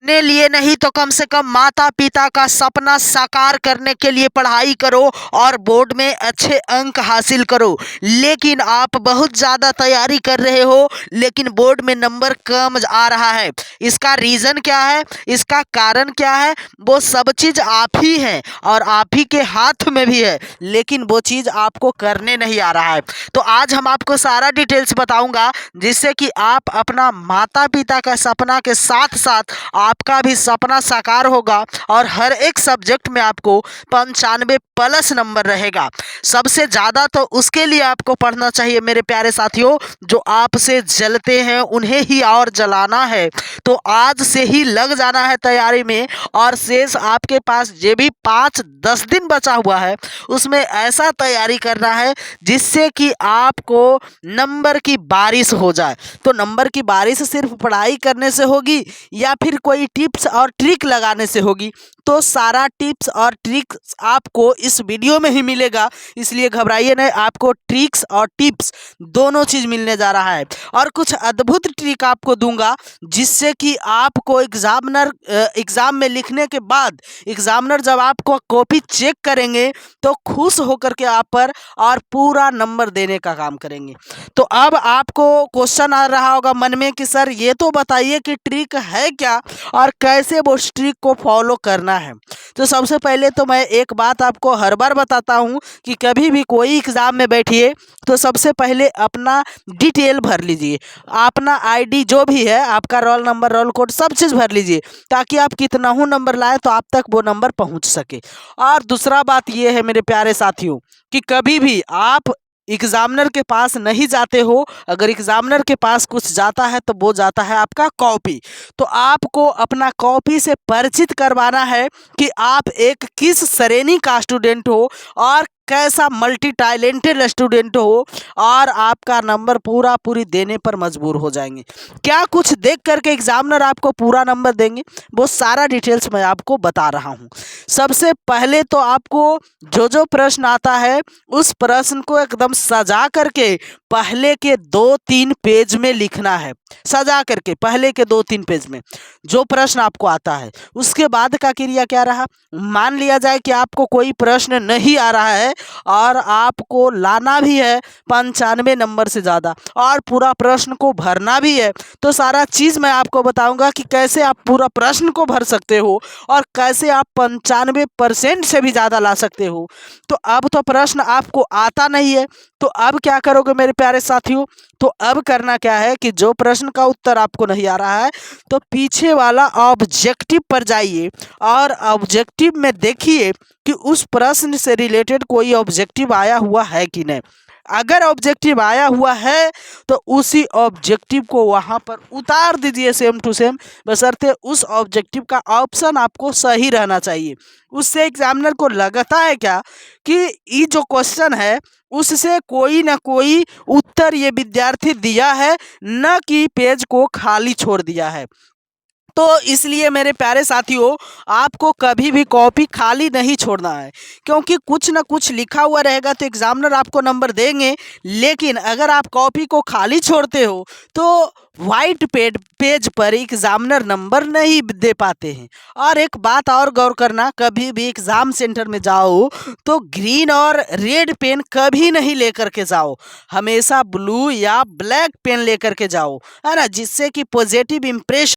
अपने लिए नहीं तो कम से कम माता पिता का सपना साकार करने के लिए पढ़ाई करो और बोर्ड में अच्छे अंक हासिल करो। लेकिन आप बहुत ज़्यादा तैयारी कर रहे हो लेकिन बोर्ड में नंबर कम आ रहा है। इसका रीज़न क्या है, इसका कारण क्या है? वो सब चीज़ आप ही हैं और आप ही के हाथ में भी है, लेकिन वो चीज़ आपको करने नहीं आ रहा है। तो आज हम आपको सारा डिटेल्स बताऊंगा जिससे कि आप अपना माता पिता का सपना के साथ साथ आपका भी सपना साकार होगा और हर एक सब्जेक्ट में आपको 95 प्लस नंबर रहेगा। सबसे ज़्यादा तो उसके लिए आपको पढ़ना चाहिए मेरे प्यारे साथियों, जो आपसे जलते हैं उन्हें ही और जलाना है। तो आज से ही लग जाना है तैयारी में और शेष आपके पास जो भी 5-10 दिन बचा हुआ है उसमें ऐसा तैयारी करना है जिससे कि आपको नंबर की बारिश हो जाए। तो नंबर की बारिश सिर्फ पढ़ाई करने से होगी या फिर कोई टिप्स और ट्रिक लगाने से होगी? तो सारा टिप्स और ट्रिक्स आपको इस वीडियो में ही मिलेगा, इसलिए घबराइए नहीं। आपको ट्रिक्स और टिप्स दोनों चीज़ मिलने जा रहा है और कुछ अद्भुत ट्रिक आपको दूंगा जिससे कि आपको एग्ज़ाम में लिखने के बाद एग्ज़ामिनर जब आपको कॉपी चेक करेंगे तो खुश होकर के आप पर और पूरा नंबर देने का काम करेंगे। तो अब आपको क्वेश्चन आ रहा होगा मन में कि सर ये तो बताइए कि ट्रिक है क्या और कैसे वो उस ट्रिक को फॉलो करना है। तो सबसे पहले तो मैं एक बात आपको हर बार बताता हूँ कि कभी भी कोई एग्ज़ाम में बैठिए तो सबसे पहले अपना डिटेल भर लीजिए, अपना आईडी जो भी है, आपका रोल नंबर, रोल कोड, सब चीज़ भर लीजिए ताकि आप कितना हूँ नंबर लाए तो आप तक वो नंबर पहुँच सके। और दूसरा बात ये है मेरे प्यारे साथियों कि कभी भी आप एग्जामिनर के पास नहीं जाते हो, अगर एग्जामिनर के पास कुछ जाता है तो वो जाता है आपका कॉपी। तो आपको अपना कॉपी से परिचित करवाना है कि आप एक किस श्रेणी का स्टूडेंट हो और कैसा मल्टी टैलेंटेड स्टूडेंट हो और आपका नंबर पूरी देने पर मजबूर हो जाएंगे। क्या कुछ देख करके एग्जामिनर आपको पूरा नंबर देंगे, वो सारा डिटेल्स मैं आपको बता रहा हूँ। सबसे पहले तो आपको जो प्रश्न आता है उस प्रश्न को एकदम सजा करके पहले के 2-3 पेज में लिखना है। सजा करके पहले के 2-3 पेज में जो प्रश्न आपको आता है। उसके बाद का क्रिया क्या रहा, मान लिया जाए कि आपको कोई प्रश्न नहीं आ रहा है और आपको लाना भी है 95 नंबर से ज़्यादा और पूरा प्रश्न को भरना भी है, तो सारा चीज़ मैं आपको बताऊंगा कि कैसे आप पूरा प्रश्न को भर सकते हो और कैसे आप 95% से भी ज़्यादा ला सकते हो। तो अब तो प्रश्न आपको आता नहीं है, तो अब क्या करोगे मेरे प्यारे साथियों? तो अब करना क्या है कि जो प्रश्न का उत्तर आपको नहीं आ रहा है तो पीछे वाला ऑब्जेक्टिव पर जाइए और ऑब्जेक्टिव में देखिए कि उस प्रश्न से रिलेटेड कोई ऑब्जेक्टिव आया हुआ है कि नहीं। अगर ऑब्जेक्टिव आया हुआ है तो उसी ऑब्जेक्टिव को वहाँ पर उतार दीजिए सेम टू सेम, बशर्ते उस ऑब्जेक्टिव का ऑप्शन आपको सही रहना चाहिए। उससे एग्जामिनर को लगता है क्या कि ये जो क्वेश्चन है उससे कोई ना कोई उत्तर ये विद्यार्थी दिया है, न कि पेज को खाली छोड़ दिया है। तो इसलिए मेरे प्यारे साथियों आपको कभी भी कॉपी खाली नहीं छोड़ना है, क्योंकि कुछ ना कुछ लिखा हुआ रहेगा तो एग्जामिनर आपको नंबर देंगे। लेकिन अगर आप कॉपी को खाली छोड़ते हो तो वाइट पेज पर एग्जामिनर नंबर नहीं दे पाते हैं। और एक बात और गौर करना, कभी भी एग्ज़ाम सेंटर में जाओ तो ग्रीन और रेड पेन कभी नहीं लेकर के जाओ, हमेशा ब्लू या ब्लैक पेन लेकर के जाओ, है ना, जिससे कि पॉजिटिव इम्प्रेशन